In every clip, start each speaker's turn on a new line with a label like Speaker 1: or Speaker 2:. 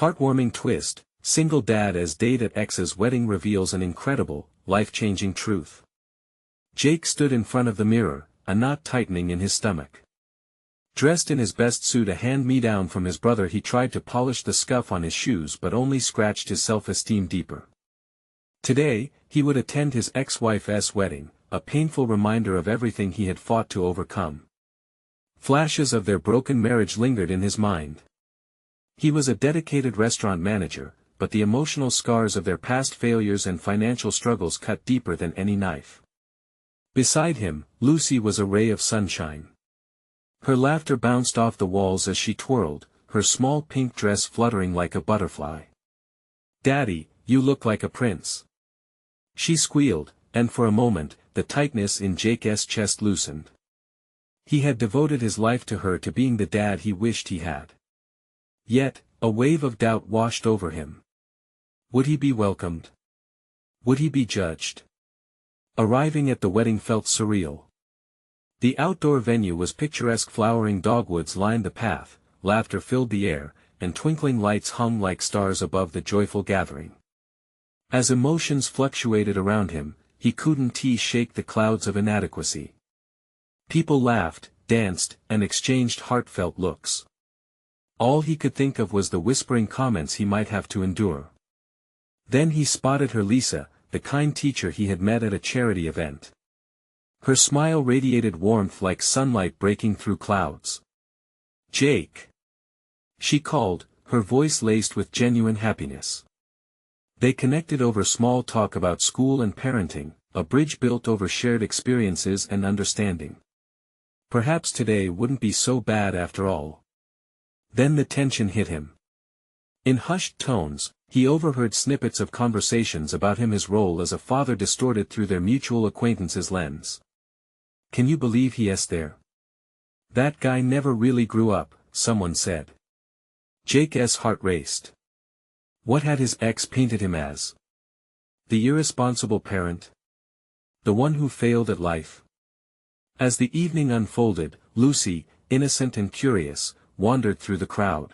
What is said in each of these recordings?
Speaker 1: Heartwarming twist, single dad as date at ex's wedding reveals an incredible, life-changing truth. Jake stood in front of the mirror, a knot tightening in his stomach. Dressed in his best suit, a hand-me-down from his brother, he tried to polish the scuff on his shoes but only scratched his self-esteem deeper. Today, he would attend his ex-wife's wedding, a painful reminder of everything he had fought to overcome. Flashes of their broken marriage lingered in his mind. He was a dedicated restaurant manager, but the emotional scars of their past failures and financial struggles cut deeper than any knife. Beside him, Lucy was a ray of sunshine. Her laughter bounced off the walls as she twirled, her small pink dress fluttering like a butterfly. "Daddy, you look like a prince," she squealed, and for a moment, the tightness in Jake's chest loosened. He had devoted his life to her, to being the dad he wished he had. Yet, a wave of doubt washed over him. Would he be welcomed? Would he be judged? Arriving at the wedding felt surreal. The outdoor venue was picturesque. Flowering dogwoods lined the path, laughter filled the air, and twinkling lights hung like stars above the joyful gathering. As emotions fluctuated around him, he couldn't shake the clouds of inadequacy. People laughed, danced, and exchanged heartfelt looks. All he could think of was the whispering comments he might have to endure. Then he spotted her, Lisa, the kind teacher he had met at a charity event. Her smile radiated warmth like sunlight breaking through clouds. "Jake!" she called, her voice laced with genuine happiness. They connected over small talk about school and parenting, a bridge built over shared experiences and understanding. Perhaps today wouldn't be so bad after all. Then the tension hit him. In hushed tones, he overheard snippets of conversations about him, his role as a father distorted through their mutual acquaintance's lens. "Can you believe he's there? That guy never really grew up," someone said. Jake's heart raced. What had his ex painted him as? The irresponsible parent? The one who failed at life? As the evening unfolded, Lucy, innocent and curious, wandered through the crowd.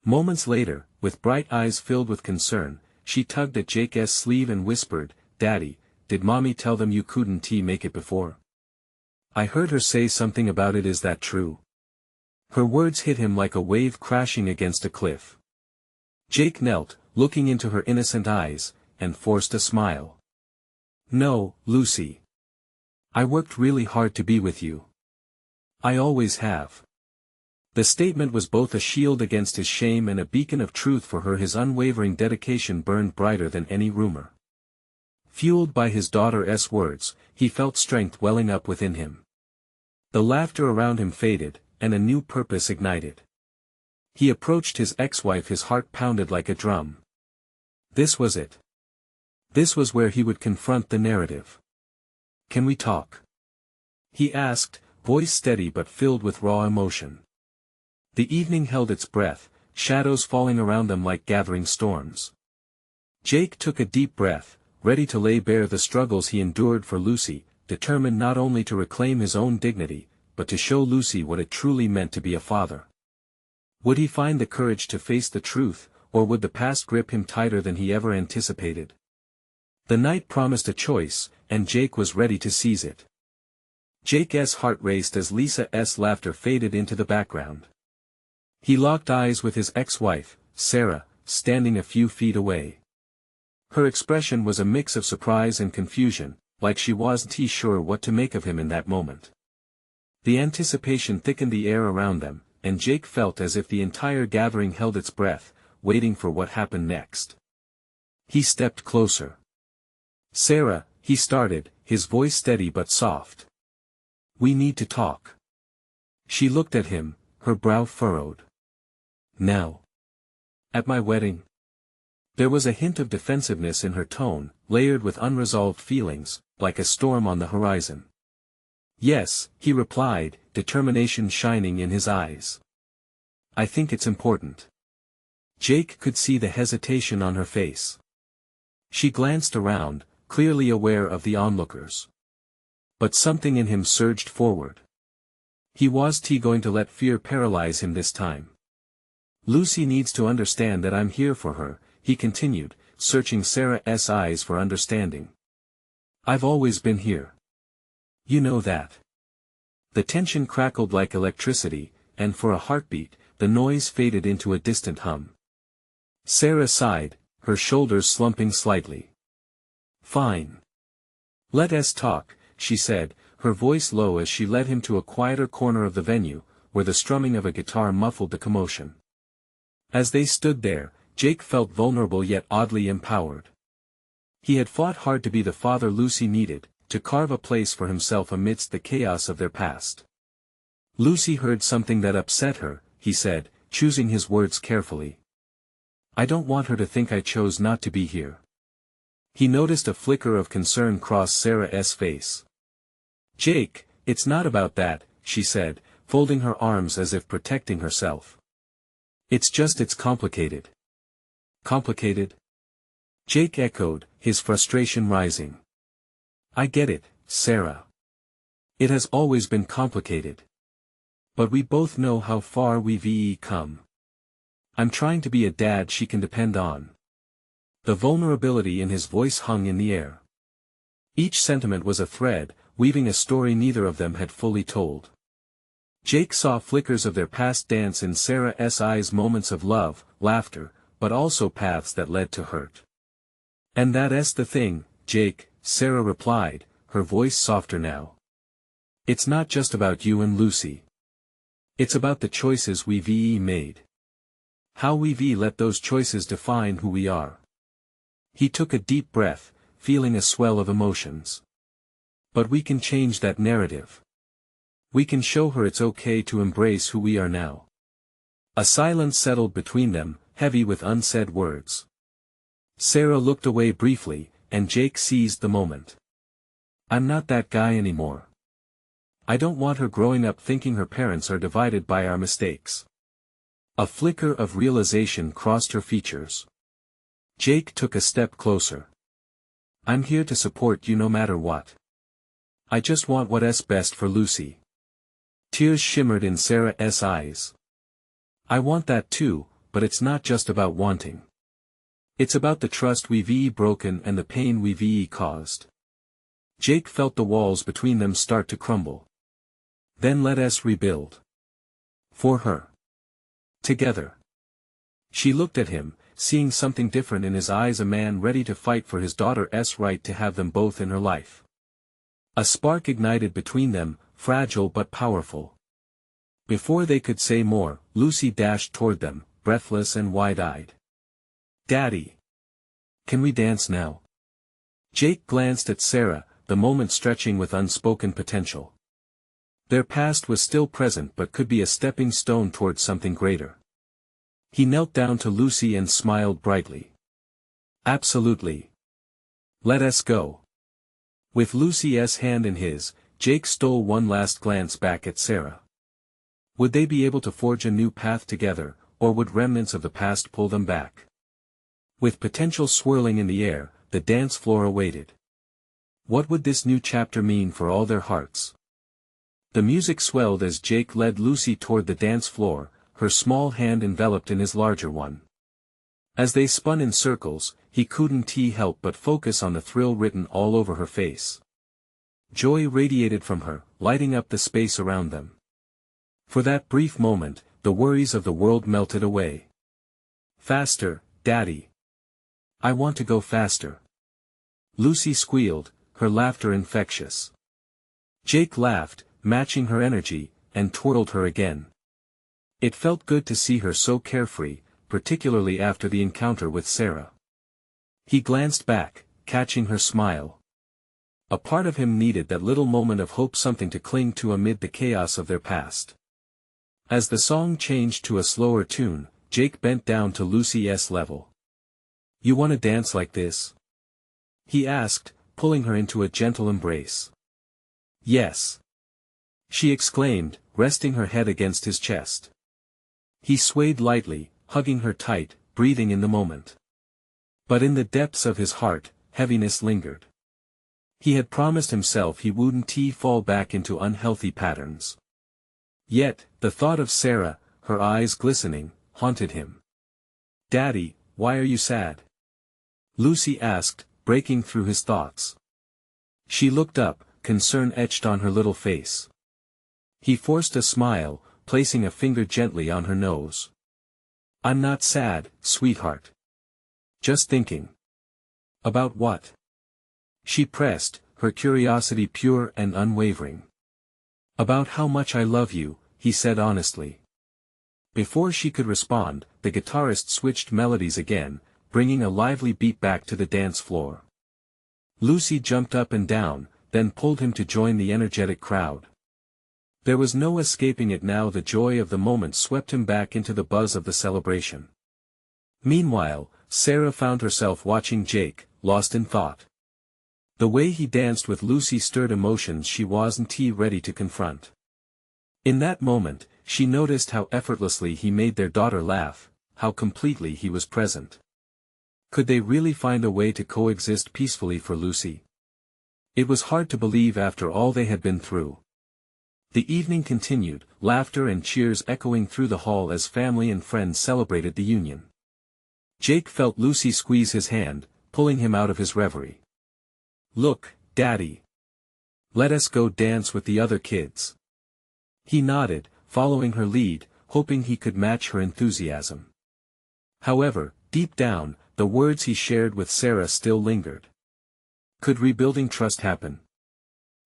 Speaker 1: Moments later, with bright eyes filled with concern, she tugged at Jake's sleeve and whispered, "Daddy, did Mommy tell them you couldn't make it before? I heard her say something about it, is that true?" Her words hit him like a wave crashing against a cliff. Jake knelt, looking into her innocent eyes, and forced a smile. "No, Lucy. I worked really hard to be with you. I always have." The statement was both a shield against his shame and a beacon of truth for her. His unwavering dedication burned brighter than any rumor. Fueled by his daughter's words, he felt strength welling up within him. The laughter around him faded, and a new purpose ignited. He approached his ex-wife, his heart pounded like a drum. This was it. This was where he would confront the narrative. "Can we talk?" he asked, voice steady but filled with raw emotion. The evening held its breath, shadows falling around them like gathering storms. Jake took a deep breath, ready to lay bare the struggles he endured for Lucy, determined not only to reclaim his own dignity, but to show Lucy what it truly meant to be a father. Would he find the courage to face the truth, or would the past grip him tighter than he ever anticipated? The night promised a choice, and Jake was ready to seize it. Jake's heart raced as Lisa's laughter faded into the background. He locked eyes with his ex-wife, Sarah, standing a few feet away. Her expression was a mix of surprise and confusion, like she wasn't sure what to make of him in that moment. The anticipation thickened the air around them, and Jake felt as if the entire gathering held its breath, waiting for what happened next. He stepped closer. "Sarah," he started, his voice steady but soft. "We need to talk." She looked at him, her brow furrowed. "Now? At my wedding?" There was a hint of defensiveness in her tone, layered with unresolved feelings, like a storm on the horizon. "Yes," he replied, determination shining in his eyes. "I think it's important." Jake could see the hesitation on her face. She glanced around, clearly aware of the onlookers. But something in him surged forward. He wasn't going to let fear paralyze him this time. Lucy needs to understand that I'm here for her, he continued, searching Sarah's eyes for understanding. I've always been here. You know that. The tension crackled like electricity, and for a heartbeat, the noise faded into a distant hum. Sarah sighed, her shoulders slumping slightly. Fine. Let us talk, she said, her voice low as she led him to a quieter corner of the venue, where the strumming of a guitar muffled the commotion. As they stood there, Jake felt vulnerable yet oddly empowered. He had fought hard to be the father Lucy needed, to carve a place for himself amidst the chaos of their past. Lucy heard something that upset her, he said, choosing his words carefully. I don't want her to think I chose not to be here. He noticed a flicker of concern cross Sarah's face. Jake, it's not about that, she said, folding her arms as if protecting herself. It's complicated. Complicated? Jake echoed, his frustration rising. I get it, Sarah. It has always been complicated. But we both know how far we've come. I'm trying to be a dad she can depend on. The vulnerability in his voice hung in the air. Each sentiment was a thread, weaving a story neither of them had fully told. Jake saw flickers of their past dance in Sarah's eyes, moments of love, laughter, but also paths that led to hurt. And that's the thing, Jake, Sarah replied, her voice softer now. It's not just about you and Lucy. It's about the choices we've made. How we've let those choices define who we are. He took a deep breath, feeling a swell of emotions. But we can change that narrative. We can show her it's okay to embrace who we are now. A silence settled between them, heavy with unsaid words. Sarah looked away briefly, and Jake seized the moment. I'm not that guy anymore. I don't want her growing up thinking her parents are divided by our mistakes. A flicker of realization crossed her features. Jake took a step closer. I'm here to support you no matter what. I just want what's best for Lucy. Tears shimmered in Sarah's eyes. I want that too, but it's not just about wanting. It's about the trust we've broken and the pain we've caused. Jake felt the walls between them start to crumble. Then let us rebuild. For her. Together. She looked at him, seeing something different in his eyes, a man ready to fight for his daughter's right to have them both in her life. A spark ignited between them, fragile but powerful. Before they could say more, Lucy dashed toward them, breathless and wide-eyed. Daddy! Can we dance now? Jake glanced at Sarah, the moment stretching with unspoken potential. Their past was still present but could be a stepping stone towards something greater. He knelt down to Lucy and smiled brightly. Absolutely. Let us go. With Lucy's hand in his, Jake stole one last glance back at Sarah. Would they be able to forge a new path together, or would remnants of the past pull them back? With potential swirling in the air, the dance floor awaited. What would this new chapter mean for all their hearts? The music swelled as Jake led Lucy toward the dance floor, her small hand enveloped in his larger one. As they spun in circles, he couldn't help but focus on the thrill written all over her face. Joy radiated from her, lighting up the space around them. For that brief moment, the worries of the world melted away. Faster, Daddy. I want to go faster. Lucy squealed, her laughter infectious. Jake laughed, matching her energy, and twirled her again. It felt good to see her so carefree, particularly after the encounter with Sarah. He glanced back, catching her smile. A part of him needed that little moment of hope, something to cling to amid the chaos of their past. As the song changed to a slower tune, Jake bent down to Lucy's level. You want to dance like this? He asked, pulling her into a gentle embrace. Yes. She exclaimed, resting her head against his chest. He swayed lightly, hugging her tight, breathing in the moment. But in the depths of his heart, heaviness lingered. He had promised himself he wouldn't fall back into unhealthy patterns. Yet, the thought of Sarah, her eyes glistening, haunted him. "Daddy, why are you sad?" Lucy asked, breaking through his thoughts. She looked up, concern etched on her little face. He forced a smile, placing a finger gently on her nose. "I'm not sad, sweetheart. Just thinking." "About what?" She pressed, her curiosity pure and unwavering. "About how much I love you," he said honestly. Before she could respond, the guitarist switched melodies again, bringing a lively beat back to the dance floor. Lucy jumped up and down, then pulled him to join the energetic crowd. There was no escaping it now. The joy of the moment swept him back into the buzz of the celebration. Meanwhile, Sarah found herself watching Jake, lost in thought. The way he danced with Lucy stirred emotions she wasn't ready to confront. In that moment, she noticed how effortlessly he made their daughter laugh, how completely he was present. Could they really find a way to coexist peacefully for Lucy? It was hard to believe after all they had been through. The evening continued, laughter and cheers echoing through the hall as family and friends celebrated the union. Jake felt Lucy squeeze his hand, pulling him out of his reverie. "Look, Daddy. Let us go dance with the other kids." He nodded, following her lead, hoping he could match her enthusiasm. However, deep down, the words he shared with Sarah still lingered. Could rebuilding trust happen?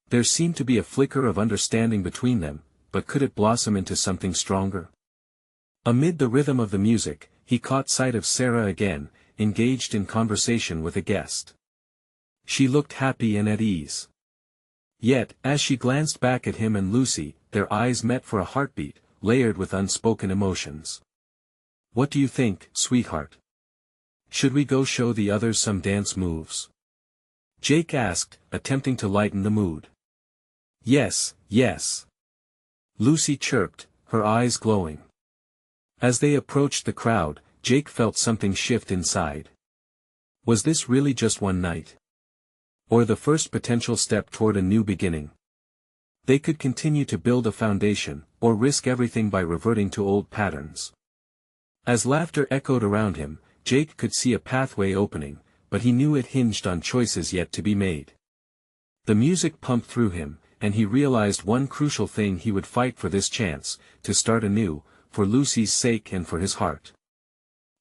Speaker 1: There seemed to be a flicker of understanding between them, but could it blossom into something stronger? Amid the rhythm of the music, he caught sight of Sarah again, engaged in conversation with a guest. She looked happy and at ease. Yet, as she glanced back at him and Lucy, their eyes met for a heartbeat, layered with unspoken emotions. "What do you think, sweetheart? Should we go show the others some dance moves?" Jake asked, attempting to lighten the mood. "Yes, yes," Lucy chirped, her eyes glowing. As they approached the crowd, Jake felt something shift inside. Was this really just one night? Or the first potential step toward a new beginning? They could continue to build a foundation, or risk everything by reverting to old patterns. As laughter echoed around him, Jake could see a pathway opening, but he knew it hinged on choices yet to be made. The music pumped through him, and he realized one crucial thing: he would fight for this chance, to start anew, for Lucy's sake and for his heart.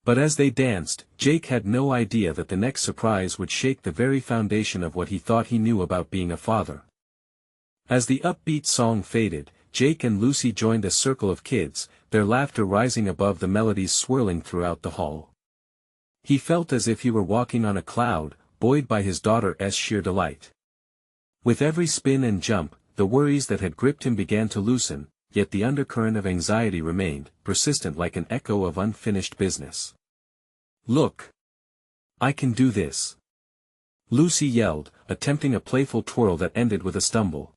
Speaker 1: But as they danced, Jake had no idea that the next surprise would shake the very foundation of what he thought he knew about being a father. As the upbeat song faded, Jake and Lucy joined a circle of kids, their laughter rising above the melodies swirling throughout the hall. He felt as if he were walking on a cloud, buoyed by his daughter's sheer delight. With every spin and jump, the worries that had gripped him began to loosen, yet the undercurrent of anxiety remained, persistent like an echo of unfinished business. "Look! I can do this!" Lucy yelled, attempting a playful twirl that ended with a stumble.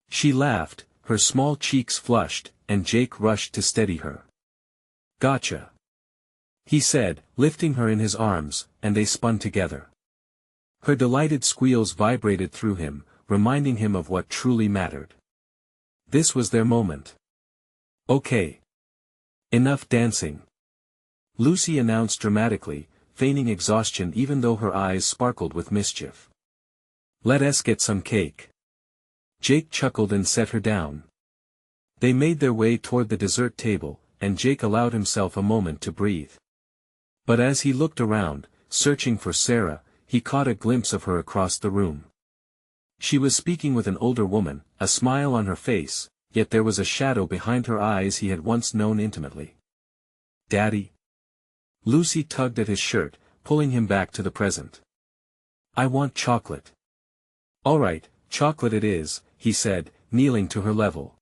Speaker 1: She laughed, her small cheeks flushed, and Jake rushed to steady her. "Gotcha!" he said, lifting her in his arms, and they spun together. Her delighted squeals vibrated through him, reminding him of what truly mattered. This was their moment. "Okay. Enough dancing," Lucy announced dramatically, feigning exhaustion even though her eyes sparkled with mischief. "Let us get some cake." Jake chuckled and set her down. They made their way toward the dessert table, and Jake allowed himself a moment to breathe. But as he looked around, searching for Sarah, he caught a glimpse of her across the room. She was speaking with an older woman, a smile on her face, yet there was a shadow behind her eyes he had once known intimately. "Daddy?" Lucy tugged at his shirt, pulling him back to the present. "I want chocolate." "All right, chocolate it is," he said, kneeling to her level.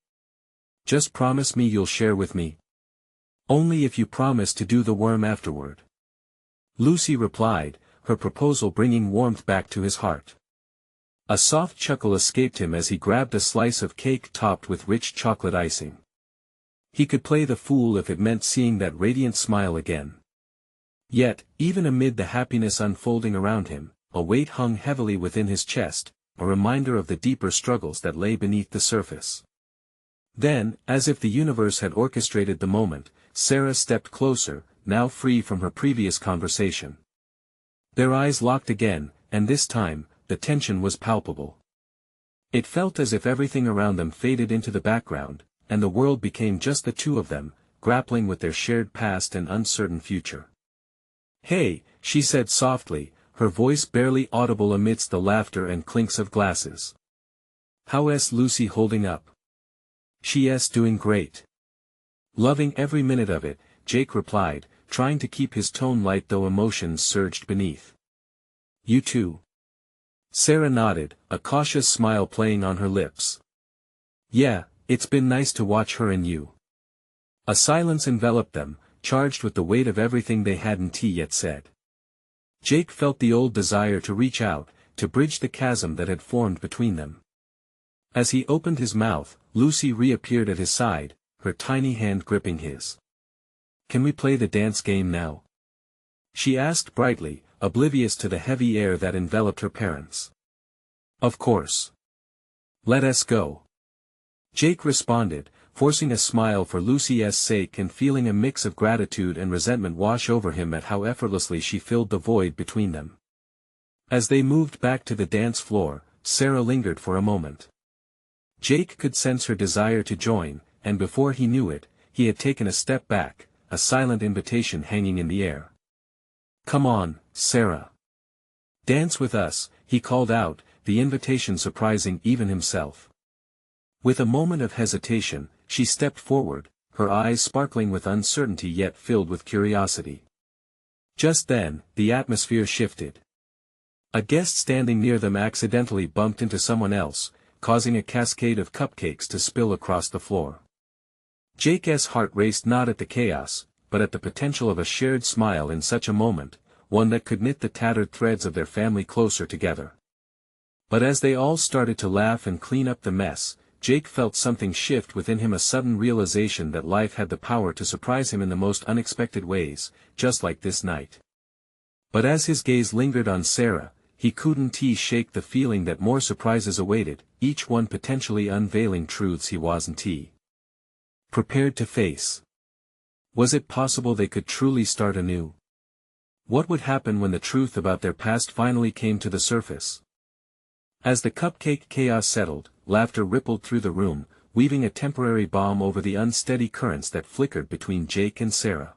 Speaker 1: "Just promise me you'll share with me." "Only if you promise to do the worm afterward," Lucy replied, her proposal bringing warmth back to his heart. A soft chuckle escaped him as he grabbed a slice of cake topped with rich chocolate icing. He could play the fool if it meant seeing that radiant smile again. Yet, even amid the happiness unfolding around him, a weight hung heavily within his chest, a reminder of the deeper struggles that lay beneath the surface. Then, as if the universe had orchestrated the moment, Sarah stepped closer, now free from her previous conversation. Their eyes locked again, and this time, the tension was palpable. It felt as if everything around them faded into the background, and the world became just the two of them, grappling with their shared past and uncertain future. "Hey," she said softly, her voice barely audible amidst the laughter and clinks of glasses. "How's Lucy holding up?" "She's doing great. Loving every minute of it," Jake replied, trying to keep his tone light though emotions surged beneath. "You too?" Sarah nodded, a cautious smile playing on her lips. "Yeah, it's been nice to watch her and you." A silence enveloped them, charged with the weight of everything they hadn't yet said. Jake felt the old desire to reach out, to bridge the chasm that had formed between them. As he opened his mouth, Lucy reappeared at his side, her tiny hand gripping his. "Can we play the dance game now?" she asked brightly, oblivious to the heavy air that enveloped her parents. "Of course. Let us go." Jake responded, forcing a smile for Lucy's sake and feeling a mix of gratitude and resentment wash over him at how effortlessly she filled the void between them. As they moved back to the dance floor, Sarah lingered for a moment. Jake could sense her desire to join, and before he knew it, he had taken a step back, a silent invitation hanging in the air. "Come on, Sarah. Dance with us," he called out, the invitation surprising even himself. With a moment of hesitation, she stepped forward, her eyes sparkling with uncertainty yet filled with curiosity. Just then, the atmosphere shifted. A guest standing near them accidentally bumped into someone else, causing a cascade of cupcakes to spill across the floor. Jake's heart raced not at the chaos, but at the potential of a shared smile in such a moment, one that could knit the tattered threads of their family closer together. But as they all started to laugh and clean up the mess, Jake felt something shift within him, a sudden realization that life had the power to surprise him in the most unexpected ways, just like this night. But as his gaze lingered on Sarah, he couldn't shake the feeling that more surprises awaited, each one potentially unveiling truths he wasn't prepared to face. Was it possible they could truly start anew? What would happen when the truth about their past finally came to the surface? As the cupcake chaos settled, laughter rippled through the room, weaving a temporary balm over the unsteady currents that flickered between Jake and Sarah.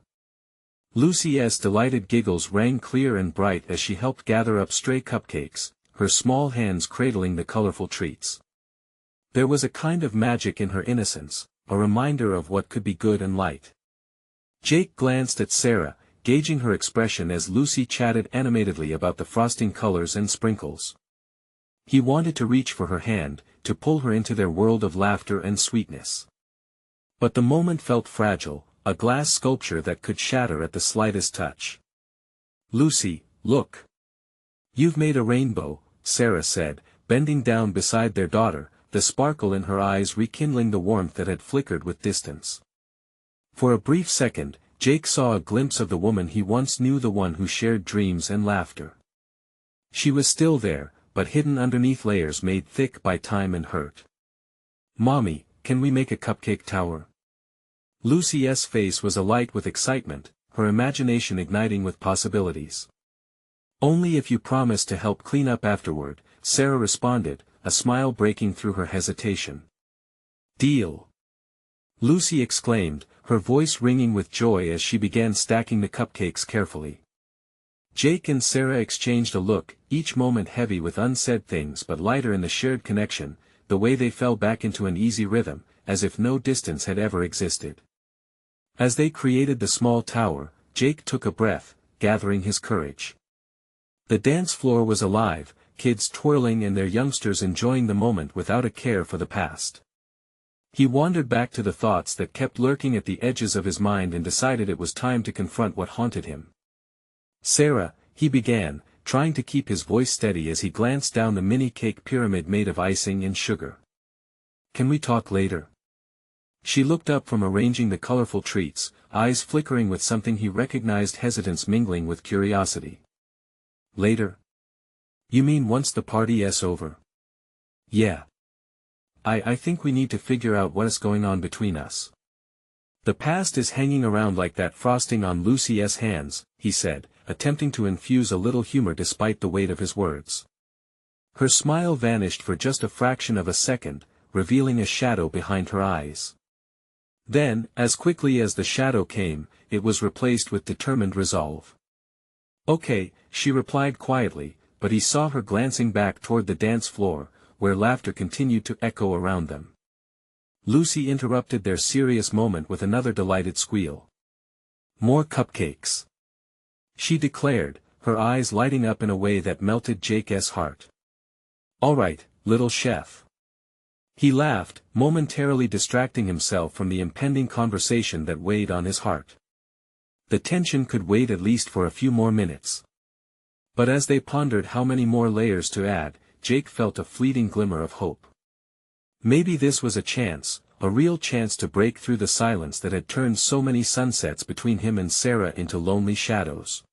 Speaker 1: Lucy's delighted giggles rang clear and bright as she helped gather up stray cupcakes, her small hands cradling the colorful treats. There was a kind of magic in her innocence, a reminder of what could be good and light. Jake glanced at Sarah, gauging her expression as Lucy chatted animatedly about the frosting colors and sprinkles. He wanted to reach for her hand, to pull her into their world of laughter and sweetness. But the moment felt fragile, a glass sculpture that could shatter at the slightest touch. "Lucy, look. You've made a rainbow," Sarah said, bending down beside their daughter, the sparkle in her eyes rekindling the warmth that had flickered with distance. For a brief second, Jake saw a glimpse of the woman he once knew, the one who shared dreams and laughter. She was still there, but hidden underneath layers made thick by time and hurt. "Mommy, can we make a cupcake tower?" Lucy's face was alight with excitement, her imagination igniting with possibilities. "Only if you promise to help clean up afterward," Sarah responded, a smile breaking through her hesitation. "Deal!" Lucy exclaimed, her voice ringing with joy as she began stacking the cupcakes carefully. Jake and Sarah exchanged a look, each moment heavy with unsaid things but lighter in the shared connection, the way they fell back into an easy rhythm, as if no distance had ever existed. As they created the small tower, Jake took a breath, gathering his courage. The dance floor was alive, kids twirling and their youngsters enjoying the moment without a care for the past. He wandered back to the thoughts that kept lurking at the edges of his mind and decided it was time to confront what haunted him. "Sarah," he began, trying to keep his voice steady as he glanced down the mini cake pyramid made of icing and sugar. "Can we talk later?" She looked up from arranging the colorful treats, eyes flickering with something he recognized, hesitance mingling with curiosity. "Later? You mean once the party is over?" "Yeah. I think we need to figure out what is going on between us. The past is hanging around like that frosting on Lucy's hands, he said, attempting to infuse a little humor despite the weight of his words. Her smile vanished for just a fraction of a second, revealing a shadow behind her eyes. Then, as quickly as the shadow came, it was replaced with determined resolve. Okay, she replied quietly, but he saw her glancing back toward the dance floor, where laughter continued to echo around them. Lucy interrupted their serious moment with another delighted squeal. More cupcakes! She declared, her eyes lighting up in a way that melted Jake's heart. All right, little chef. He laughed, momentarily distracting himself from the impending conversation that weighed on his heart. The tension could wait at least for a few more minutes. But as they pondered how many more layers to add, Jake felt a fleeting glimmer of hope. Maybe this was a chance, a real chance to break through the silence that had turned so many sunsets between him and Sarah into lonely shadows.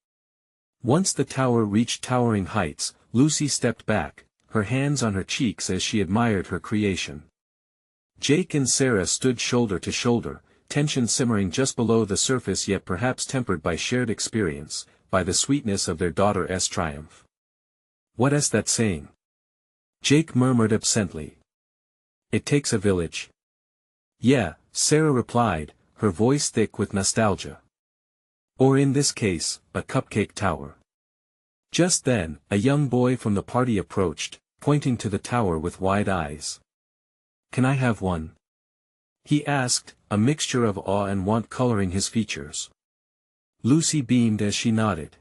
Speaker 1: Once the tower reached towering heights, Lucy stepped back, her hands on her cheeks as she admired her creation. Jake and Sarah stood shoulder to shoulder, tension simmering just below the surface yet perhaps tempered by shared experience, by the sweetness of their daughter's triumph. What is that saying? Jake murmured absently. It takes a village. Yeah, Sarah replied, her voice thick with nostalgia. Or in this case, a cupcake tower. Just then, a young boy from the party approached, pointing to the tower with wide eyes. Can I have one? He asked, a mixture of awe and want coloring his features. Lucy beamed as she nodded.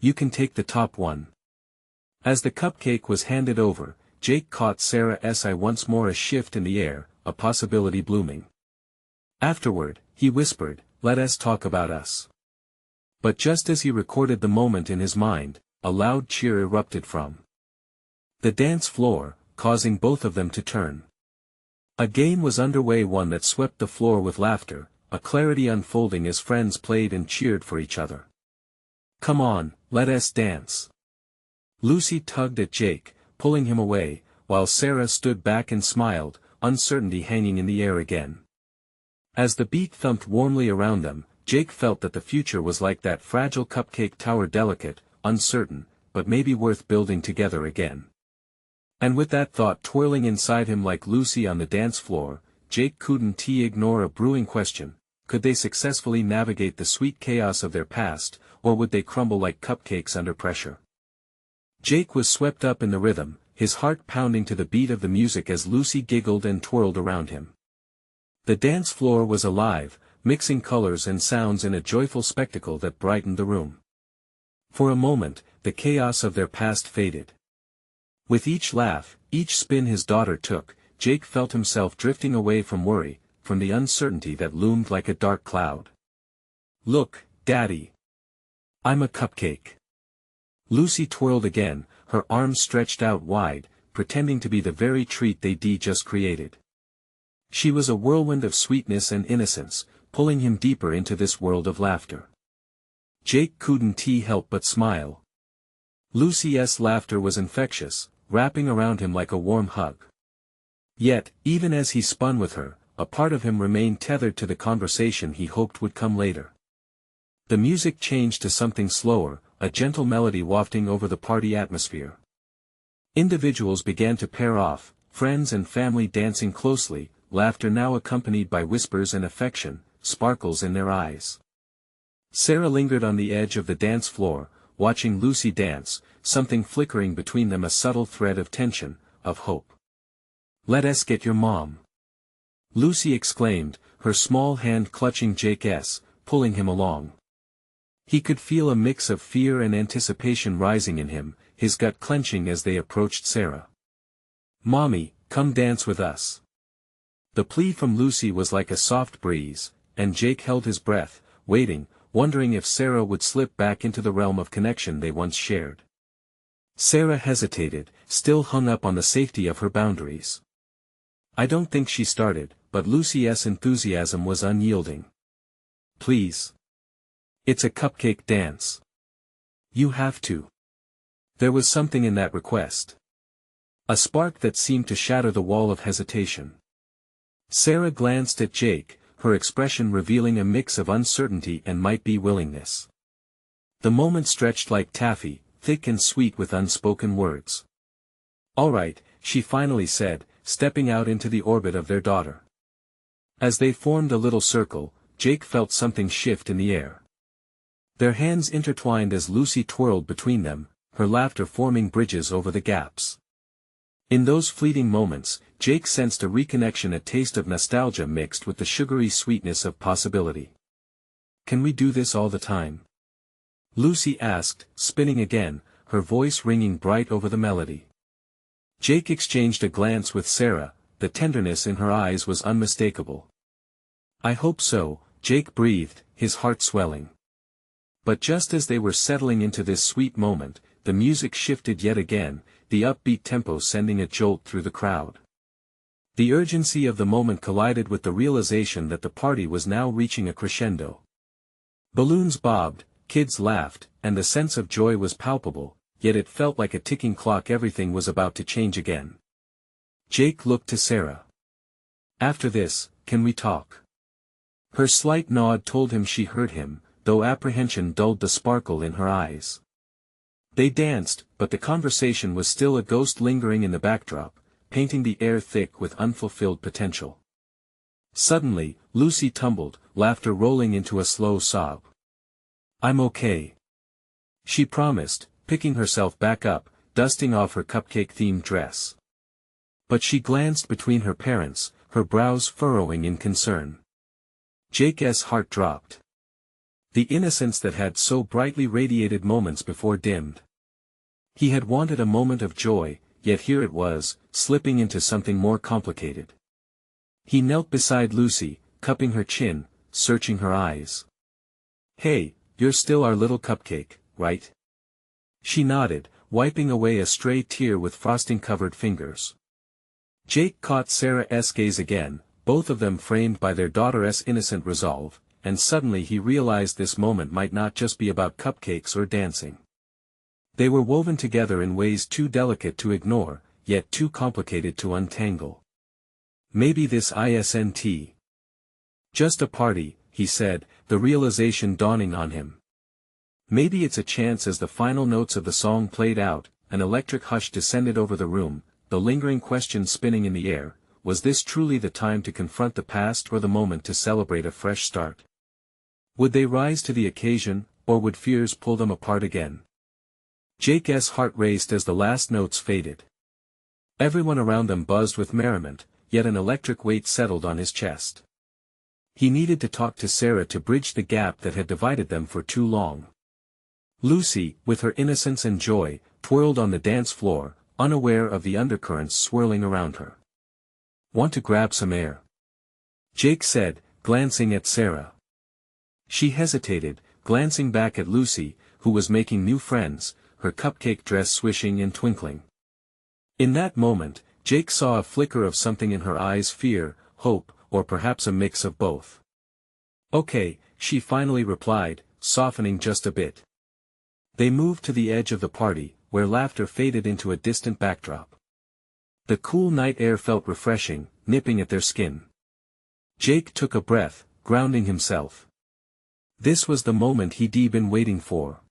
Speaker 1: You can take the top one. As the cupcake was handed over, Jake caught Sarah's eye once more, a shift in the air, a possibility blooming. Afterward, he whispered, let us talk about us. But just as he recorded the moment in his mind, a loud cheer erupted from the dance floor, causing both of them to turn. A game was underway, one that swept the floor with laughter, a clarity unfolding as friends played and cheered for each other. Come on, let us dance. Lucy tugged at Jake, pulling him away, while Sarah stood back and smiled, uncertainty hanging in the air again. As the beat thumped warmly around them, Jake felt that the future was like that fragile cupcake tower, delicate, uncertain, but maybe worth building together again. And with that thought twirling inside him like Lucy on the dance floor, Jake couldn't ignore a brewing question: could they successfully navigate the sweet chaos of their past, or would they crumble like cupcakes under pressure? Jake was swept up in the rhythm, his heart pounding to the beat of the music as Lucy giggled and twirled around him. The dance floor was alive, mixing colors and sounds in a joyful spectacle that brightened the room. For a moment, the chaos of their past faded. With each laugh, each spin his daughter took, Jake felt himself drifting away from worry, from the uncertainty that loomed like a dark cloud. Look, Daddy. I'm a cupcake. Lucy twirled again, her arms stretched out wide, pretending to be the very treat they'd just created. She was a whirlwind of sweetness and innocence, pulling him deeper into this world of laughter. Jake couldn't help but smile. Lucy's laughter was infectious, wrapping around him like a warm hug. Yet, even as he spun with her, a part of him remained tethered to the conversation he hoped would come later. The music changed to something slower, a gentle melody wafting over the party atmosphere. Individuals began to pair off, friends and family dancing closely, laughter now accompanied by whispers and affection, sparkles in their eyes. Sarah lingered on the edge of the dance floor, watching Lucy dance, something flickering between them, a subtle thread of tension, of hope. Let us get your mom. Lucy exclaimed, her small hand clutching Jake's, pulling him along. He could feel a mix of fear and anticipation rising in him, his gut clenching as they approached Sarah. Mommy, come dance with us. The plea from Lucy was like a soft breeze, and Jake held his breath, waiting, wondering if Sarah would slip back into the realm of connection they once shared. Sarah hesitated, still hung up on the safety of her boundaries. I don't think she started, but Lucy's enthusiasm was unyielding. Please. It's a cupcake dance. You have to. There was something in that request. A spark that seemed to shatter the wall of hesitation. Sarah glanced at Jake, her expression revealing a mix of uncertainty and might-be willingness. The moment stretched like taffy, thick and sweet with unspoken words. "All right," she finally said, stepping out into the orbit of their daughter. As they formed a little circle, Jake felt something shift in the air. Their hands intertwined as Lucy twirled between them, her laughter forming bridges over the gaps. In those fleeting moments, Jake sensed a reconnection, a taste of nostalgia mixed with the sugary sweetness of possibility. "Can we do this all the time?" Lucy asked, spinning again, her voice ringing bright over the melody. Jake exchanged a glance with Sarah, the tenderness in her eyes was unmistakable. "I hope so," Jake breathed, his heart swelling. But just as they were settling into this sweet moment, the music shifted yet again, the upbeat tempo sending a jolt through the crowd. The urgency of the moment collided with the realization that the party was now reaching a crescendo. Balloons bobbed, kids laughed, and the sense of joy was palpable, yet it felt like a ticking clock. Everything was about to change again. Jake looked to Sarah. "After this, can we talk?" Her slight nod told him she heard him, though apprehension dulled the sparkle in her eyes. They danced, but the conversation was still a ghost lingering in the backdrop, painting the air thick with unfulfilled potential. Suddenly, Lucy tumbled, laughter rolling into a slow sob. "I'm okay," she promised, picking herself back up, dusting off her cupcake-themed dress. But she glanced between her parents, her brows furrowing in concern. Jake's heart dropped. The innocence that had so brightly radiated moments before dimmed. He had wanted a moment of joy, yet here it was, slipping into something more complicated. He knelt beside Lucy, cupping her chin, searching her eyes. "Hey, you're still our little cupcake, right?" She nodded, wiping away a stray tear with frosting-covered fingers. Jake caught Sarah's gaze again, both of them framed by their daughter's innocent resolve, and suddenly he realized this moment might not just be about cupcakes or dancing. They were woven together in ways too delicate to ignore, yet too complicated to untangle. "Maybe this isn't just a party," he said, the realization dawning on him. "Maybe it's a chance." As the final notes of the song played out, an electric hush descended over the room, the lingering question spinning in the air, was this truly the time to confront the past or the moment to celebrate a fresh start? Would they rise to the occasion, or would fears pull them apart again? Jake's heart raced as the last notes faded. Everyone around them buzzed with merriment, yet an electric weight settled on his chest. He needed to talk to Sarah to bridge the gap that had divided them for too long. Lucy, with her innocence and joy, twirled on the dance floor, unaware of the undercurrents swirling around her. "Want to grab some air?" Jake said, glancing at Sarah. She hesitated, glancing back at Lucy, who was making new friends, her cupcake dress swishing and twinkling. In that moment, Jake saw a flicker of something in her eyes: fear, hope, or perhaps a mix of both. "Okay," she finally replied, softening just a bit. They moved to the edge of the party, where laughter faded into a distant backdrop. The cool night air felt refreshing, nipping at their skin. Jake took a breath, grounding himself. This was the moment he'd been waiting for.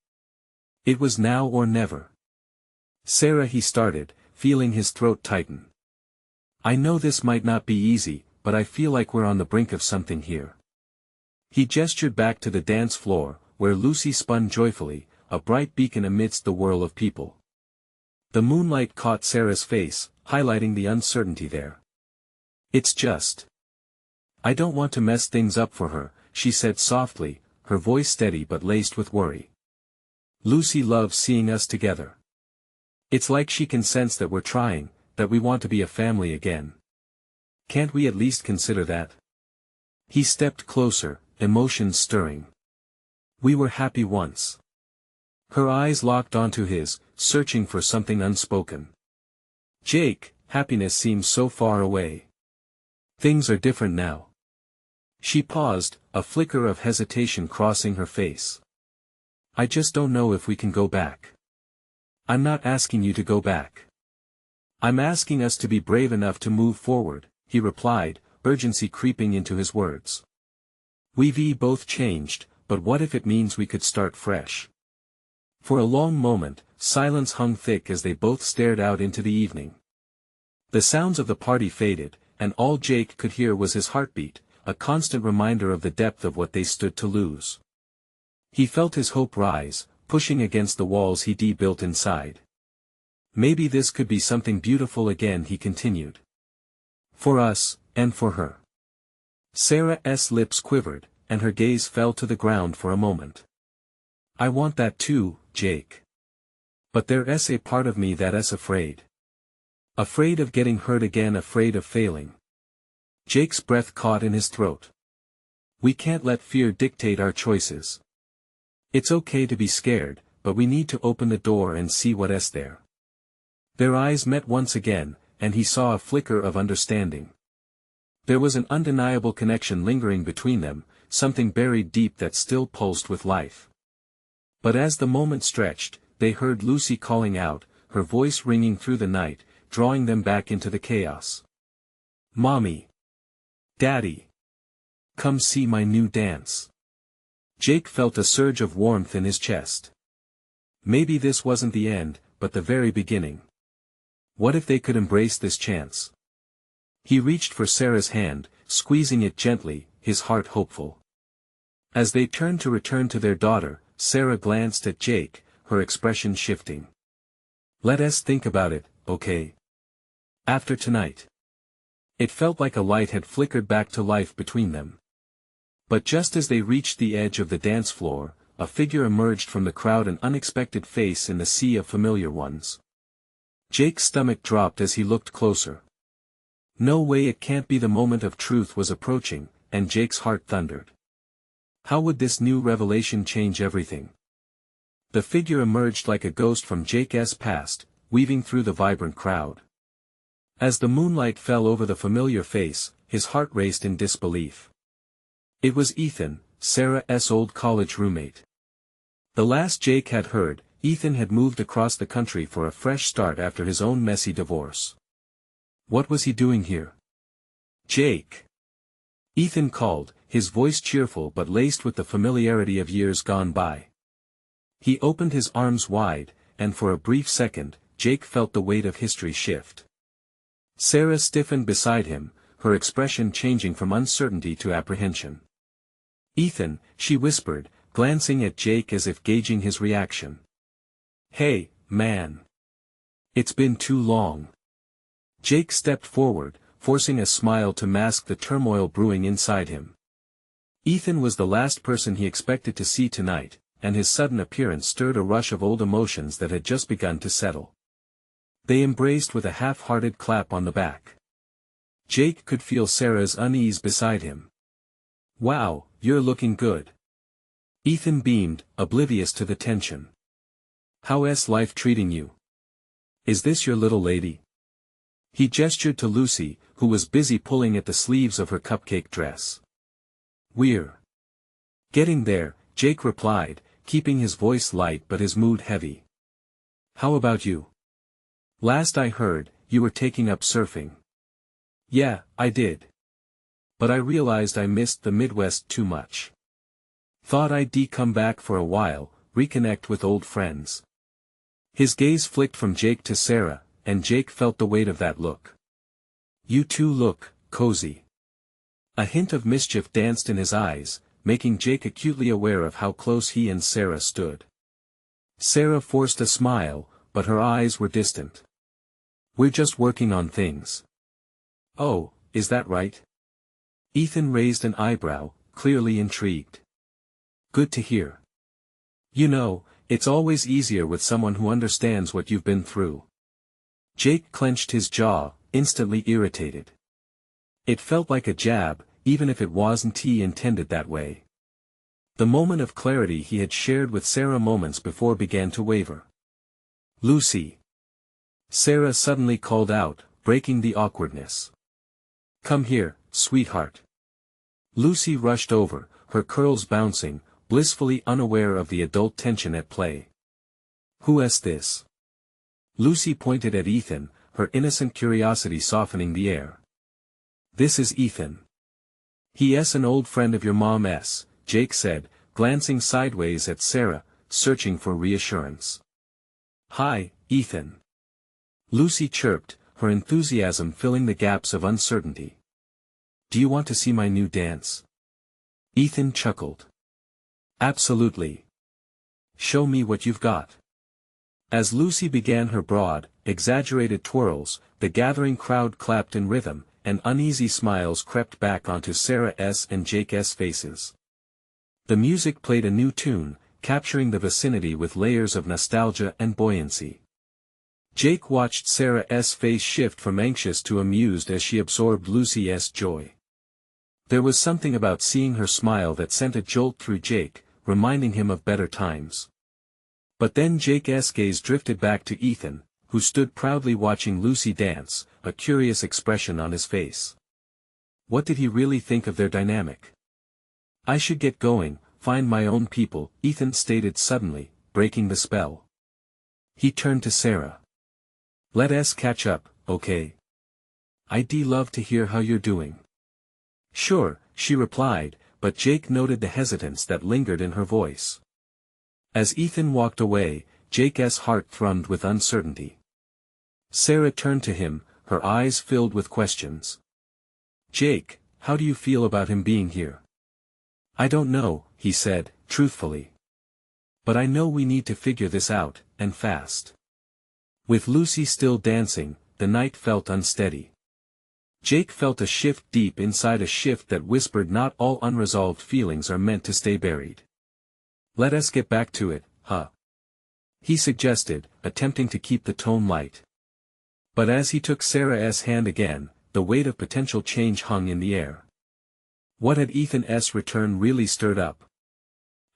Speaker 1: It was now or never. "Sarah," he started, feeling his throat tighten. "I know this might not be easy, but I feel like we're on the brink of something here." He gestured back to the dance floor, where Lucy spun joyfully, a bright beacon amidst the whirl of people. The moonlight caught Sarah's face, highlighting the uncertainty there. "It's just. I don't want to mess things up for her," she said softly, her voice steady but laced with worry. "Lucy loves seeing us together. It's like she can sense that we're trying, that we want to be a family again. Can't we at least consider that?" He stepped closer, emotions stirring. "We were happy once." Her eyes locked onto his, searching for something unspoken. "Jake, happiness seems so far away. Things are different now." She paused, a flicker of hesitation crossing her face. "I just don't know if we can go back." "I'm not asking you to go back. I'm asking us to be brave enough to move forward, he replied, urgency creeping into his words. We've both changed, but what if it means we could start fresh? For a long moment, silence hung thick as they both stared out into the evening. The sounds of the party faded, and all Jake could hear was his heartbeat, a constant reminder of the depth of what they stood to lose. He felt his hope rise, pushing against the walls he'd built inside. Maybe this could be something beautiful again, he continued. For us, and for her. Sarah's lips quivered, and her gaze fell to the ground for a moment. I want that too, Jake. But there's a part of me that's afraid. Afraid of getting hurt again, afraid of failing. Jake's breath caught in his throat. We can't let fear dictate our choices. It's okay to be scared, but we need to open the door and see what's there. Their eyes met once again, and he saw a flicker of understanding. There was an undeniable connection lingering between them, something buried deep that still pulsed with life. But as the moment stretched, they heard Lucy calling out, her voice ringing through the night, drawing them back into the chaos. Mommy! Daddy! Come see my new dance. Jake felt a surge of warmth in his chest. Maybe this wasn't the end, but the very beginning. What if they could embrace this chance? He reached for Sarah's hand, squeezing it gently, his heart hopeful. As they turned to return to their daughter, Sarah glanced at Jake, her expression shifting. Let us think about it, okay? After tonight. It felt like a light had flickered back to life between them. But just as they reached the edge of the dance floor, a figure emerged from the crowd, an unexpected face in the sea of familiar ones. Jake's stomach dropped as he looked closer. No way, it can't be. The moment of truth was approaching, and Jake's heart thundered. How would this new revelation change everything? The figure emerged like a ghost from Jake's past, weaving through the vibrant crowd. As the moonlight fell over the familiar face, his heart raced in disbelief. It was Ethan, Sarah's old college roommate. The last Jake had heard, Ethan had moved across the country for a fresh start after his own messy divorce. What was he doing here? Jake! Ethan called, his voice cheerful but laced with the familiarity of years gone by. He opened his arms wide, and for a brief second, Jake felt the weight of history shift. Sarah stiffened beside him, her expression changing from uncertainty to apprehension. Ethan, she whispered, glancing at Jake as if gauging his reaction. Hey, man. It's been too long. Jake stepped forward, forcing a smile to mask the turmoil brewing inside him. Ethan was the last person he expected to see tonight, and his sudden appearance stirred a rush of old emotions that had just begun to settle. They embraced with a half-hearted clap on the back. Jake could feel Sarah's unease beside him. Wow, you're looking good. Ethan beamed, oblivious to the tension. How's life treating you? Is this your little lady? He gestured to Lucy, who was busy pulling at the sleeves of her cupcake dress. We're getting there, Jake replied, keeping his voice light but his mood heavy. How about you? Last I heard, you were taking up surfing. Yeah, I did. But I realized I missed the Midwest too much. Thought I'd come back for a while, reconnect with old friends. His gaze flicked from Jake to Sarah, and Jake felt the weight of that look. You two look cozy. A hint of mischief danced in his eyes, making Jake acutely aware of how close he and Sarah stood. Sarah forced a smile, but her eyes were distant. We're just working on things. Oh, is that right? Ethan raised an eyebrow, clearly intrigued. Good to hear. You know, it's always easier with someone who understands what you've been through. Jake clenched his jaw, instantly irritated. It felt like a jab, even if it wasn't intended that way. The moment of clarity he had shared with Sarah moments before began to waver. Lucy. Sarah suddenly called out, breaking the awkwardness. Come here, sweetheart. Lucy rushed over, her curls bouncing, blissfully unaware of the adult tension at play. Who's this? Lucy pointed at Ethan, her innocent curiosity softening the air. "This is Ethan. He's an old friend of your mom's," Jake said, glancing sideways at Sarah, searching for reassurance. "Hi, Ethan." Lucy chirped, her enthusiasm filling the gaps of uncertainty. "Do you want to see my new dance?" Ethan chuckled. "Absolutely. Show me what you've got." As Lucy began her broad, exaggerated twirls, the gathering crowd clapped in rhythm, and uneasy smiles crept back onto Sarah's and Jake's faces. The music played a new tune, capturing the vicinity with layers of nostalgia and buoyancy. Jake watched Sarah's face shift from anxious to amused as she absorbed Lucy's joy. There was something about seeing her smile that sent a jolt through Jake, reminding him of better times. But then Jake's gaze drifted back to Ethan, who stood proudly watching Lucy dance, a curious expression on his face. What did he really think of their dynamic? "I should get going, find my own people," Ethan stated suddenly, breaking the spell. He turned to Sarah. "Let us catch up, okay? I'd love to hear how you're doing." "Sure," she replied, but Jake noted the hesitance that lingered in her voice. As Ethan walked away, Jake's heart thrummed with uncertainty. Sarah turned to him, her eyes filled with questions. "Jake, how do you feel about him being here?" "I don't know," he said, truthfully. "But I know we need to figure this out, and fast." With Lucy still dancing, the night felt unsteady. Jake felt a shift deep inside, a shift that whispered not all unresolved feelings are meant to stay buried. "Let us get back to it, huh?" he suggested, attempting to keep the tone light. But as he took Sarah's hand again, the weight of potential change hung in the air. What had Ethan's return really stirred up?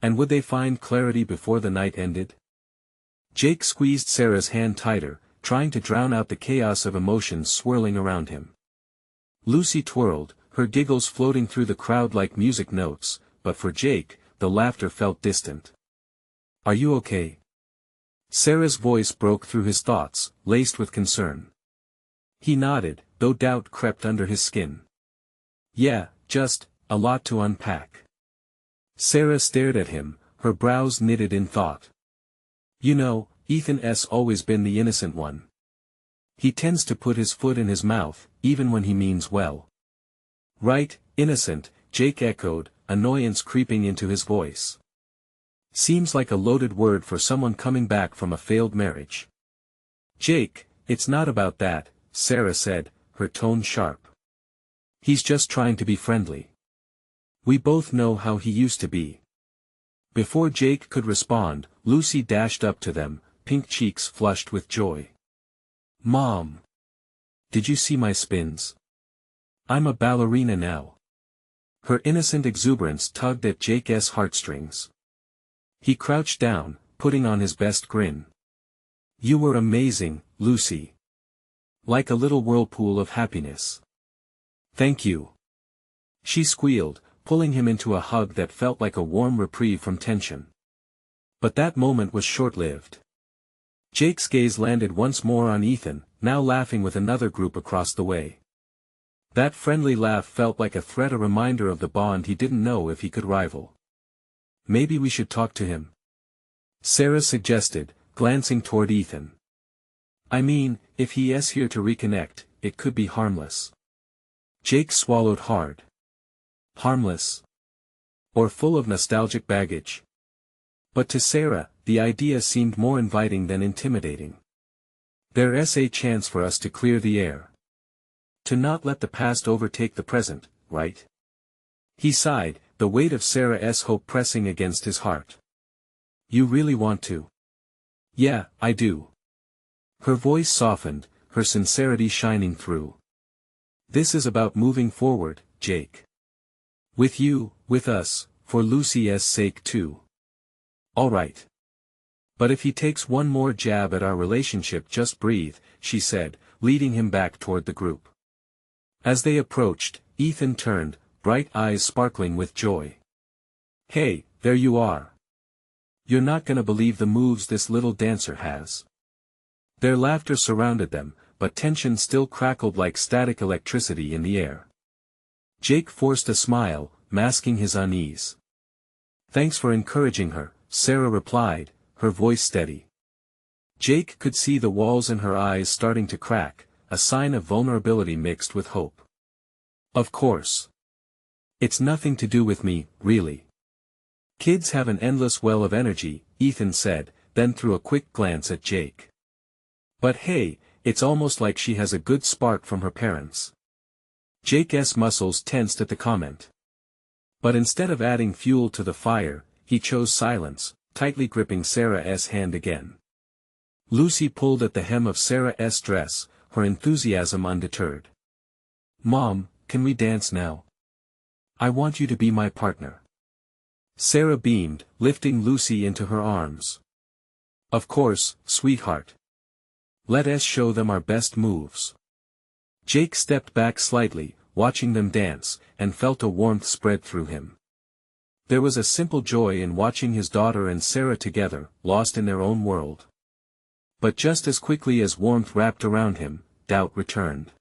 Speaker 1: And would they find clarity before the night ended? Jake squeezed Sarah's hand tighter, trying to drown out the chaos of emotions swirling around him. Lucy twirled, her giggles floating through the crowd like music notes, but for Jake, the laughter felt distant. "Are you okay?" Sarah's voice broke through his thoughts, laced with concern. He nodded, though doubt crept under his skin. "Yeah, just, a lot to unpack." Sarah stared at him, her brows knitted in thought. "You know, Ethan's always been the innocent one. He tends to put his foot in his mouth, even when he means well." "Right, innocent," Jake echoed, annoyance creeping into his voice. "Seems like a loaded word for someone coming back from a failed marriage." "Jake, it's not about that," Sarah said, her tone sharp. "He's just trying to be friendly. We both know how he used to be." Before Jake could respond, Lucy dashed up to them, pink cheeks flushed with joy. "Mom! Did you see my spins? I'm a ballerina now." Her innocent exuberance tugged at Jake's heartstrings. He crouched down, putting on his best grin. "You were amazing, Lucy. Like a little whirlpool of happiness." "Thank you." She squealed, pulling him into a hug that felt like a warm reprieve from tension. But that moment was short-lived. Jake's gaze landed once more on Ethan, now laughing with another group across the way. That friendly laugh felt like a threat, a reminder of the bond he didn't know if he could rival. "Maybe we should talk to him," Sarah suggested, glancing toward Ethan. "I mean, if he's here to reconnect, it could be harmless." Jake swallowed hard. Harmless? Or full of nostalgic baggage? But to Sarah, the idea seemed more inviting than intimidating. "There's a chance for us to clear the air. To not let the past overtake the present, right?" He sighed, the weight of Sarah's hope pressing against his heart. "You really want to?" "Yeah, I do." Her voice softened, her sincerity shining through. "This is about moving forward, Jake. With you, with us, for Lucy's sake too." "All right. But if he takes one more jab at our relationship, just breathe," she said, leading him back toward the group. As they approached, Ethan turned, bright eyes sparkling with joy. "Hey, there you are. You're not gonna believe the moves this little dancer has." Their laughter surrounded them, but tension still crackled like static electricity in the air. Jake forced a smile, masking his unease. "Thanks for encouraging her," Sarah replied, her voice steady. Jake could see the walls in her eyes starting to crack, a sign of vulnerability mixed with hope. "Of course. It's nothing to do with me, really. Kids have an endless well of energy," Ethan said, then threw a quick glance at Jake. "But hey, it's almost like she has a good spark from her parents." Jake's muscles tensed at the comment. But instead of adding fuel to the fire, he chose silence, tightly gripping Sarah's hand again. Lucy pulled at the hem of Sarah's dress, her enthusiasm undeterred. "Mom, can we dance now? I want you to be my partner." Sarah beamed, lifting Lucy into her arms. "Of course, sweetheart. Let us show them our best moves." Jake stepped back slightly, watching them dance, and felt a warmth spread through him. There was a simple joy in watching his daughter and Sarah together, lost in their own world. But just as quickly as warmth wrapped around him, doubt returned.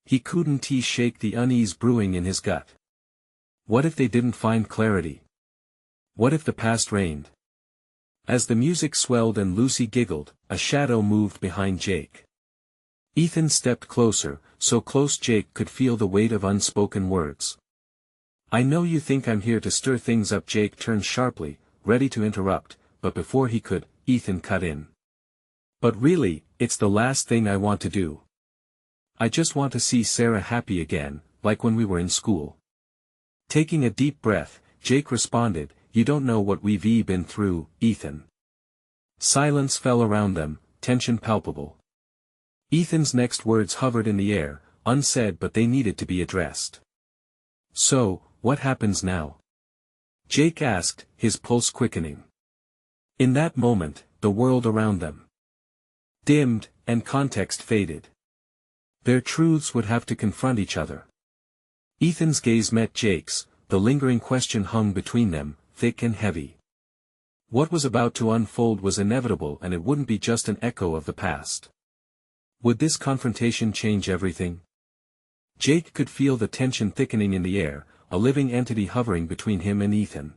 Speaker 1: He couldn't shake the unease brewing in his gut. What if they didn't find clarity? What if the past reigned? As the music swelled and Lucy giggled, a shadow moved behind Jake. Ethan stepped closer, so close Jake could feel the weight of unspoken words. "I know you think I'm here to stir things up." Jake turned sharply, ready to interrupt, but before he could, Ethan cut in. "But really, it's the last thing I want to do. I just want to see Sarah happy again, like when we were in school." Taking a deep breath, Jake responded, "You don't know what we've been through, Ethan." Silence fell around them, tension palpable. Ethan's next words hovered in the air, unsaid but they needed to be addressed. "So, what happens now?" Jake asked, his pulse quickening. In that moment, the world around them dimmed, and context faded. Their truths would have to confront each other. Ethan's gaze met Jake's, the lingering question hung between them, thick and heavy. What was about to unfold was inevitable, and it wouldn't be just an echo of the past. Would this confrontation change everything? Jake could feel the tension thickening in the air, a living entity hovering between him and Ethan.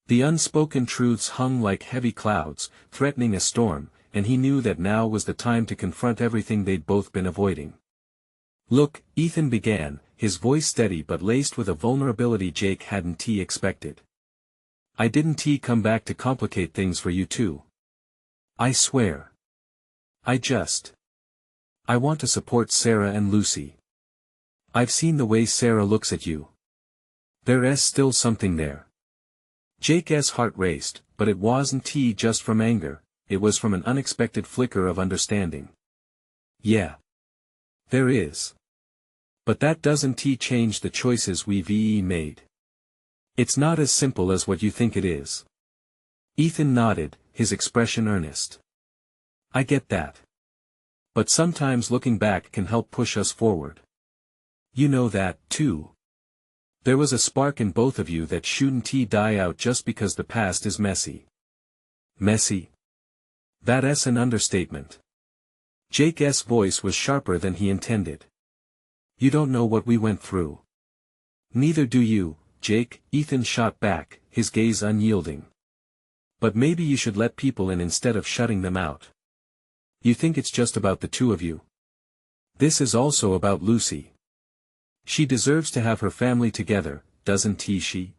Speaker 1: The unspoken truths hung like heavy clouds, threatening a storm, and he knew that now was the time to confront everything they'd both been avoiding. "Look," Ethan began, his voice steady but laced with a vulnerability Jake hadn't expected. "I didn't come back to complicate things for you too. I swear. I want to support Sarah and Lucy. I've seen the way Sarah looks at you. There's still something there." Jake's heart raced, but it wasn't just from anger, it was from an unexpected flicker of understanding. "Yeah. There is. But that doesn't change the choices we've made. It's not as simple as what you think it is." Ethan nodded, his expression earnest. "I get that. But sometimes looking back can help push us forward. You know that, too. There was a spark in both of you that shouldn't die out just because the past is messy." "Messy? That's an understatement." Jake's voice was sharper than he intended. "You don't know what we went through." "Neither do you, Jake," Ethan shot back, his gaze unyielding. "But maybe you should let people in instead of shutting them out. You think it's just about the two of you? This is also about Lucy. She deserves to have her family together, doesn't she?"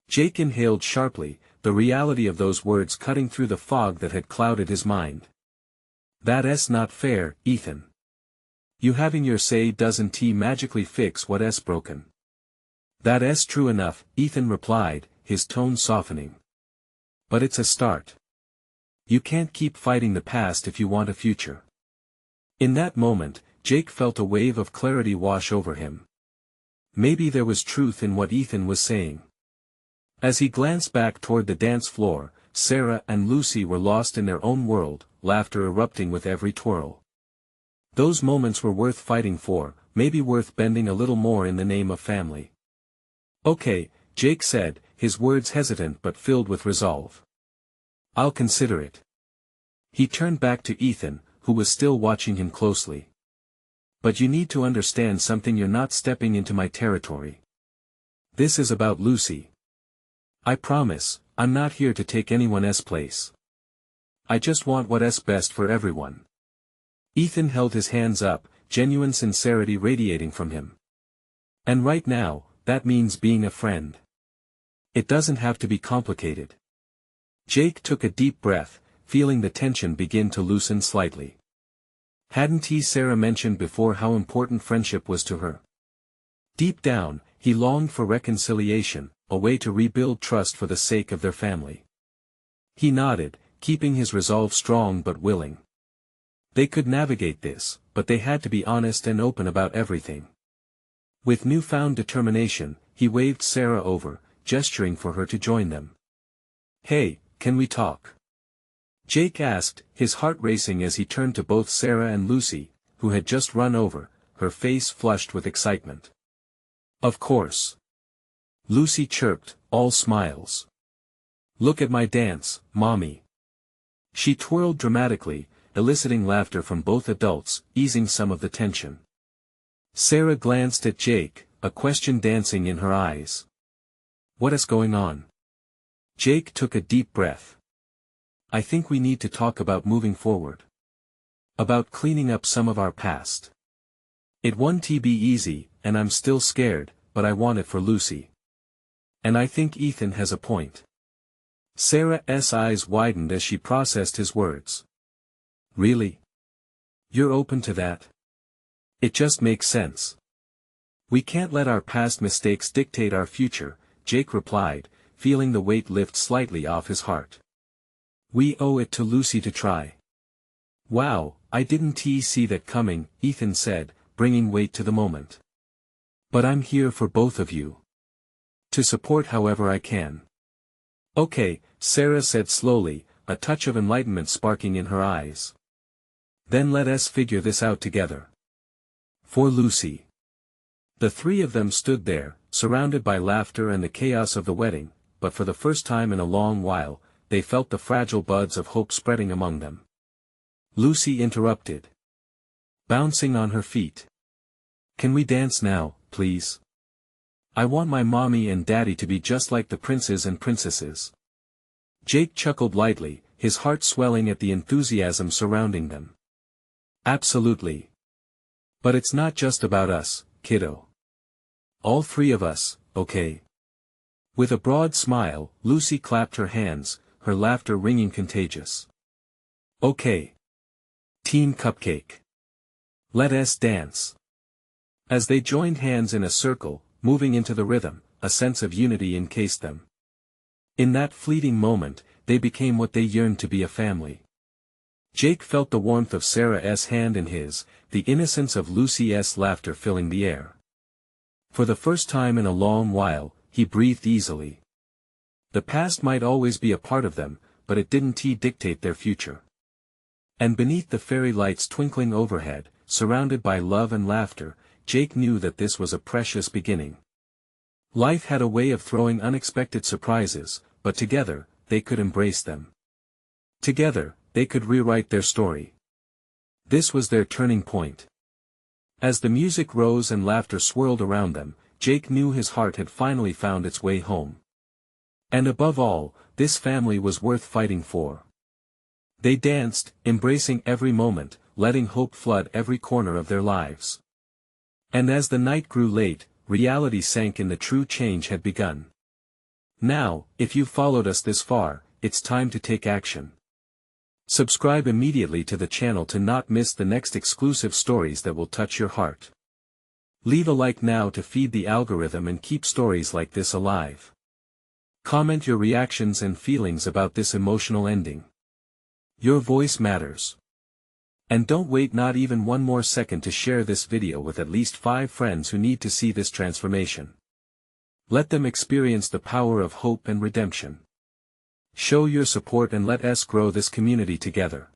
Speaker 1: Jake inhaled sharply, the reality of those words cutting through the fog that had clouded his mind. "That's not fair, Ethan. You having your say doesn't magically fix what's broken." "That's true enough," Ethan replied, his tone softening. "But it's a start. You can't keep fighting the past if you want a future." In that moment, Jake felt a wave of clarity wash over him. Maybe there was truth in what Ethan was saying. As he glanced back toward the dance floor, Sarah and Lucy were lost in their own world, laughter erupting with every twirl. Those moments were worth fighting for, maybe worth bending a little more in the name of family. "Okay," Jake said, his words hesitant but filled with resolve. "I'll consider it." He turned back to Ethan, who was still watching him closely. But you need to understand something, you're not stepping into my territory. This is about Lucy. I promise, I'm not here to take anyone else's place. I just want what's best for everyone. Ethan held his hands up, genuine sincerity radiating from him. And right now, that means being a friend. It doesn't have to be complicated. Jake took a deep breath, feeling the tension begin to loosen slightly. Hadn't Sarah mentioned before how important friendship was to her? Deep down, he longed for reconciliation, a way to rebuild trust for the sake of their family. He nodded, keeping his resolve strong but willing. They could navigate this, but they had to be honest and open about everything. With newfound determination, he waved Sarah over, gesturing for her to join them. "Hey, can we talk?" Jake asked, his heart racing as he turned to both Sarah and Lucy, who had just run over, her face flushed with excitement. "Of course." Lucy chirped, all smiles. "Look at my dance, Mommy." She twirled dramatically, eliciting laughter from both adults, easing some of the tension. Sarah glanced at Jake, a question dancing in her eyes. "What is going on?" Jake took a deep breath. "I think we need to talk about moving forward. About cleaning up some of our past. It won't be easy, and I'm still scared, but I want it for Lucy. And I think Ethan has a point." Sarah's eyes widened as she processed his words. "Really? You're open to that? It just makes sense. We can't let our past mistakes dictate our future," Jake replied, feeling the weight lift slightly off his heart. "We owe it to Lucy to try." "Wow, I didn't see that coming," Ethan said, bringing weight to the moment. "But I'm here for both of you. To support however I can." "Okay," Sarah said slowly, a touch of enlightenment sparking in her eyes. "Then let us figure this out together. For Lucy." The three of them stood there, surrounded by laughter and the chaos of the wedding, but for the first time in a long while, they felt the fragile buds of hope spreading among them. Lucy interrupted, bouncing on her feet. "Can we dance now, please? I want my mommy and daddy to be just like the princes and princesses." Jake chuckled lightly, his heart swelling at the enthusiasm surrounding them. "Absolutely. But it's not just about us, kiddo. All three of us, okay?" With a broad smile, Lucy clapped her hands, her laughter ringing contagious. "Okay. Team Cupcake. Let us dance." As they joined hands in a circle, moving into the rhythm, a sense of unity encased them. In that fleeting moment, they became what they yearned to be, a family. Jake felt the warmth of Sarah's hand in his, the innocence of Lucy's laughter filling the air. For the first time in a long while, he breathed easily. The past might always be a part of them, but it didn't dictate their future. And beneath the fairy lights twinkling overhead, surrounded by love and laughter, Jake knew that this was a precious beginning. Life had a way of throwing unexpected surprises, but together, they could embrace them. Together, they could rewrite their story. This was their turning point. As the music rose and laughter swirled around them, Jake knew his heart had finally found its way home. And above all, this family was worth fighting for. They danced, embracing every moment, letting hope flood every corner of their lives. And as the night grew late, reality sank in, the true change had begun. Now, if you've followed us this far, it's time to take action. Subscribe immediately to the channel to not miss the next exclusive stories that will touch your heart. Leave a like now to feed the algorithm and keep stories like this alive. Comment your reactions and feelings about this emotional ending. Your voice matters. And don't wait not even one more second to share this video with at least 5 friends who need to see this transformation. Let them experience the power of hope and redemption. Show your support and let us grow this community together.